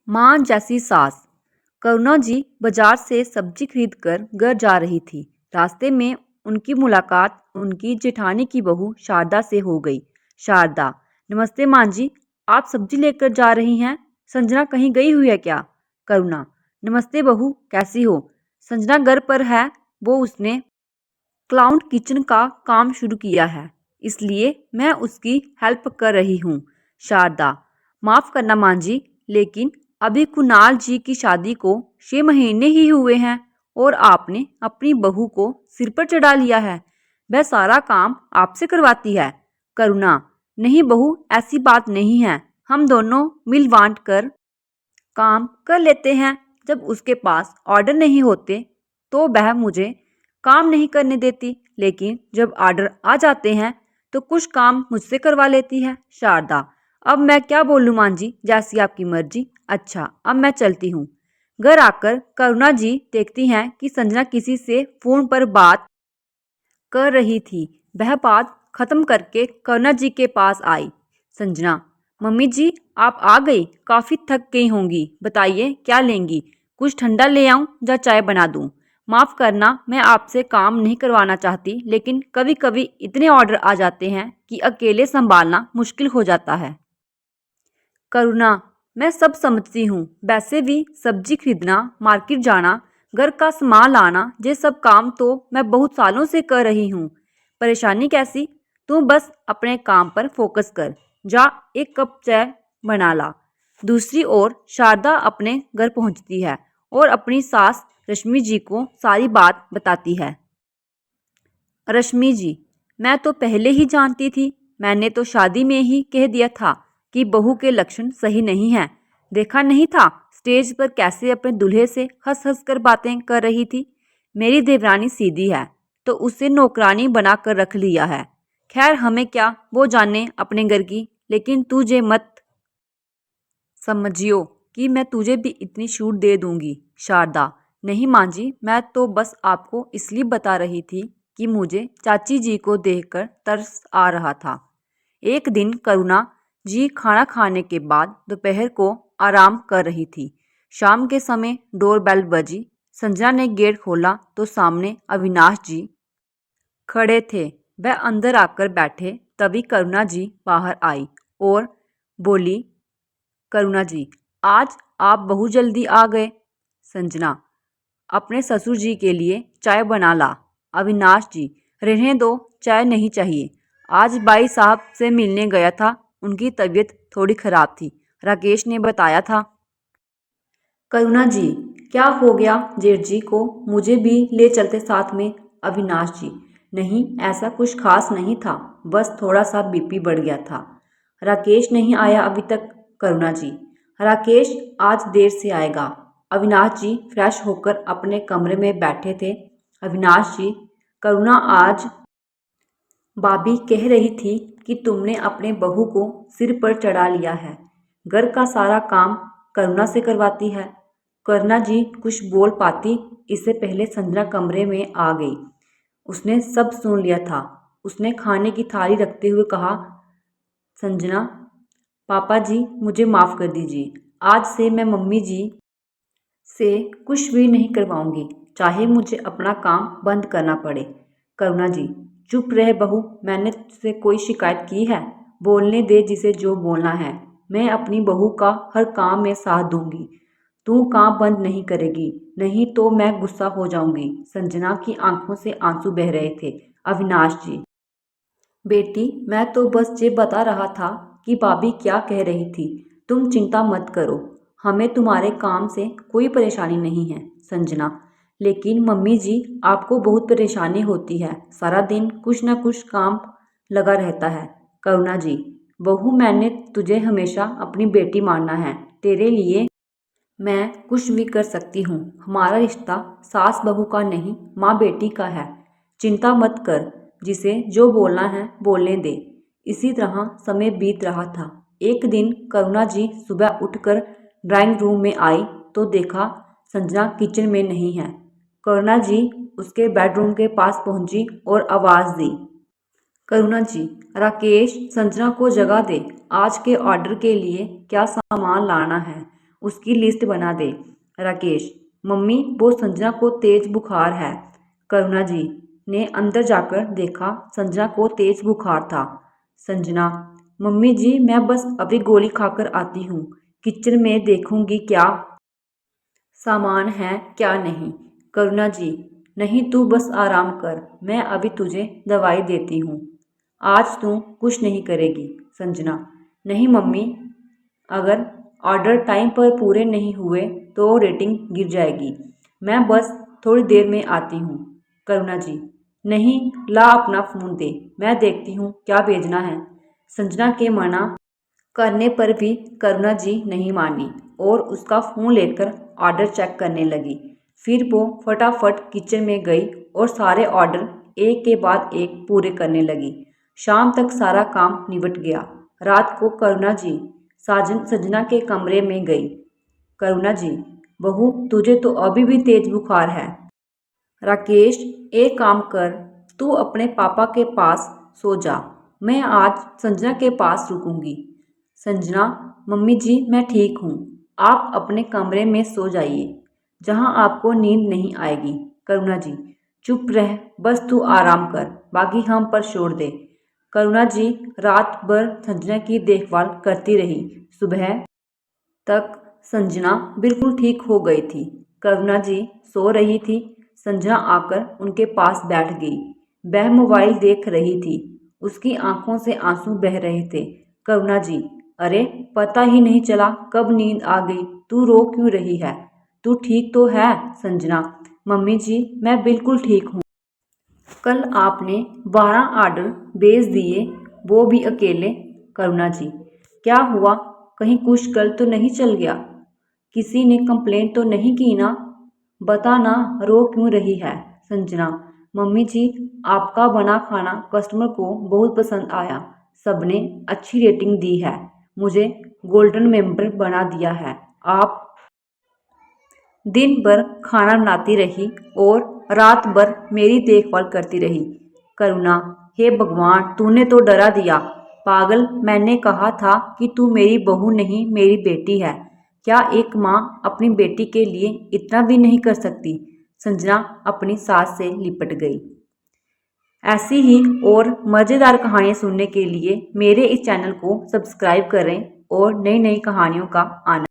माँ जैसी सास। करुणा जी बाजार से सब्जी खरीद कर घर जा रही थी। रास्ते में उनकी मुलाकात उनकी जेठानी की बहू शारदा से हो गई। शारदा, नमस्ते माँ जी, आप सब्जी लेकर जा रही हैं? संजना कहीं गई हुई है क्या? करुणा, नमस्ते बहू, कैसी हो? संजना घर पर है, वो उसने क्लाउड किचन का काम शुरू किया है, इसलिए मैं उसकी हेल्प कर रही हूँ। शारदा, माफ़ करना माँ जी, लेकिन अभी कुणाल जी की शादी को 6 महीने ही हुए हैं और आपने अपनी बहू को सिर पर चढ़ा लिया है। वह सारा काम आपसे करवाती है। करुणा, नहीं बहू, ऐसी बात नहीं है। हम दोनों मिल बांट कर काम कर लेते हैं। जब उसके पास ऑर्डर नहीं होते तो वह मुझे काम नहीं करने देती, लेकिन जब ऑर्डर आ जाते हैं तो कुछ काम मुझसे करवा लेती है। शारदा, अब मैं क्या बोलूँ माँ जी, जैसी आपकी मर्जी। अच्छा, अब मैं चलती हूँ। घर आकर करुणा जी देखती हैं कि संजना किसी से फोन पर बात कर रही थी। वह बात खत्म करके करुणा जी के पास आई। संजना, मम्मी जी आप आ गई, काफी थक गई होंगी, बताइए क्या लेंगी? कुछ ठंडा ले आऊं या चाय बना दूं? माफ करना, मैं आपसे काम नहीं करवाना चाहती, लेकिन कभी कभी इतने ऑर्डर आ जाते हैं कि अकेले संभालना मुश्किल हो जाता है। करुणा, मैं सब समझती हूँ। वैसे भी सब्जी खरीदना, मार्केट जाना, घर का सामान लाना, ये सब काम तो मैं बहुत सालों से कर रही हूँ। परेशानी कैसी? तू बस अपने काम पर फोकस कर। जा एक कप चाय बना ला। दूसरी ओर शारदा अपने घर पहुँचती है और अपनी सास रश्मि जी को सारी बात बताती है। रश्मि जी, मैं तो पहले ही जानती थी। मैंने तो शादी में ही कह दिया था कि बहू के लक्षण सही नहीं हैं। देखा नहीं था स्टेज पर कैसे अपने दूल्हे से हंस हंस कर बातें कर रही थी। मेरी देवरानी सीधी है तो उसे नौकरानी बना कर रख लिया है। खैर हमें क्या, वो जाने अपने घर की, लेकिन तुझे मत समझियो कि मैं तुझे भी इतनी छूट दे दूंगी। शारदा, नहीं माँ जी, मैं तो बस आपको इसलिए बता रही थी कि मुझे चाची जी को देखकर तरस आ रहा था। एक दिन करुणा जी खाना खाने के बाद दोपहर को आराम कर रही थी। शाम के समय डोरबेल बजी। संजना ने गेट खोला तो सामने अविनाश जी खड़े थे। वह अंदर आकर बैठे, तभी करुणा जी बाहर आई और बोली, करुणा जी, आज आप बहुत जल्दी आ गए। संजना, अपने ससुर जी के लिए चाय बना ला। अविनाश जी, रहने दो, चाय नहीं चाहिए। आज बाई साहब से मिलने गया था, उनकी तबीयत थोड़ी खराब थी, राकेश ने बताया था। करुणा जी, क्या हो गया जेठ जी को? मुझे भी ले चलते साथ में। अविनाश जी, नहीं ऐसा कुछ खास नहीं था, बस थोड़ा सा बीपी बढ़ गया था। राकेश नहीं आया अभी तक। करुणा जी, राकेश आज देर से आएगा। अविनाश जी फ्रेश होकर अपने कमरे में बैठे थे। अविनाश जी, करुणा आज भाभी कह रही थी कि तुमने अपने बहू को सिर पर चढ़ा लिया है। घर का सारा काम करुणा से करवाती है। करुणा जी कुछ बोल पाती इससे पहले संजना कमरे में आ गई। उसने सब सुन लिया था। उसने खाने की थाली रखते हुए कहा, संजना, पापा जी मुझे माफ़ कर दीजिए। आज से मैं मम्मी जी से कुछ भी नहीं करवाऊंगी, चाहे मुझे अपना काम बंद करना पड़े। करुणा जी, चुप रहे बहू, मैंने तुझसे कोई शिकायत की है? बोलने दे जिसे जो बोलना है। मैं अपनी बहू का हर काम में साथ दूंगी। तू काम बंद नहीं करेगी, नहीं तो मैं गुस्सा हो जाऊंगी। संजना की आंखों से आंसू बह रहे थे। अविनाश जी, बेटी मैं तो बस ये बता रहा था कि भाभी क्या कह रही थी। तुम चिंता मत करो, हमें तुम्हारे काम से कोई परेशानी नहीं है। संजना, लेकिन मम्मी जी आपको बहुत परेशानी होती है, सारा दिन कुछ न कुछ काम लगा रहता है। करुणा जी, बहू मैंने तुझे हमेशा अपनी बेटी मानना है, तेरे लिए मैं कुछ भी कर सकती हूँ। हमारा रिश्ता सास बहू का नहीं, माँ बेटी का है। चिंता मत कर, जिसे जो बोलना है बोलने दे। इसी तरह समय बीत रहा था। एक दिन करुणा जी सुबह उठकर ड्राइंग रूम में आई तो देखा संजना किचन में नहीं है। करुणा जी उसके बेडरूम के पास पहुंची और आवाज़ दी, करुणा जी, राकेश संजना को जगा दे। आज के ऑर्डर के लिए क्या सामान लाना है उसकी लिस्ट बना दे। राकेश, मम्मी वो संजना को तेज बुखार है। करुणा जी ने अंदर जाकर देखा, संजना को तेज बुखार था। संजना, मम्मी जी मैं बस अभी गोली खाकर आती हूँ, किचन में देखूंगी क्या सामान है क्या नहीं। करुणा जी, नहीं तू बस आराम कर, मैं अभी तुझे दवाई देती हूँ, आज तू कुछ नहीं करेगी। संजना, नहीं मम्मी, अगर ऑर्डर टाइम पर पूरे नहीं हुए तो रेटिंग गिर जाएगी, मैं बस थोड़ी देर में आती हूँ। करुणा जी, नहीं ला अपना फ़ोन दे, मैं देखती हूँ क्या भेजना है। संजना के मना करने पर भी करुणा जी नहीं मानी और उसका फ़ोन लेकर ऑर्डर चेक करने लगी। फिर वो फटाफट किचन में गई और सारे ऑर्डर एक के बाद एक पूरे करने लगी। शाम तक सारा काम निपट गया। रात को करुणा जी संजना के कमरे में गई। करुणा जी, बहू तुझे तो अभी भी तेज बुखार है। राकेश, एक काम कर, तू अपने पापा के पास सो जा, मैं आज संजना के पास रुकूंगी। संजना, मम्मी जी मैं ठीक हूँ, आप अपने कमरे में सो जाइए, जहाँ आपको नींद नहीं आएगी। करुणा जी, चुप रह, बस तू आराम कर, बाकी हम पर छोड़ दे। करुणा जी रात भर संजना की देखभाल करती रही। सुबह तक संजना बिल्कुल ठीक हो गई थी। करुणा जी सो रही थी। संजना आकर उनके पास बैठ गई। वह मोबाइल देख रही थी। उसकी आंखों से आंसू बह रहे थे। करुणा जी, अरे पता ही नहीं चला कब नींद आ गई, तू रो क्यों रही है, तू ठीक तो है। संजना, मम्मी जी मैं बिल्कुल ठीक हूँ, कल आपने 12 ऑर्डर भेज दिए, वो भी अकेले। करुणा जी, क्या हुआ, कहीं कुछ गलत तो नहीं चल गया, किसी ने कंप्लेंट तो नहीं की ना, बता ना, रो क्यों रही है। संजना, मम्मी जी आपका बना खाना कस्टमर को बहुत पसंद आया, सबने अच्छी रेटिंग दी है, मुझे गोल्डन मेंबर बना दिया है। आप दिन भर खाना बनाती रही और रात भर मेरी देखभाल करती रही। करुणा, हे भगवान तूने तो डरा दिया, पागल, मैंने कहा था कि तू मेरी बहू नहीं मेरी बेटी है, क्या एक माँ अपनी बेटी के लिए इतना भी नहीं कर सकती। संजना अपनी सास से लिपट गई। ऐसी ही और मज़ेदार कहानियाँ सुनने के लिए मेरे इस चैनल को सब्सक्राइब करें और नई नई कहानियों का आनंद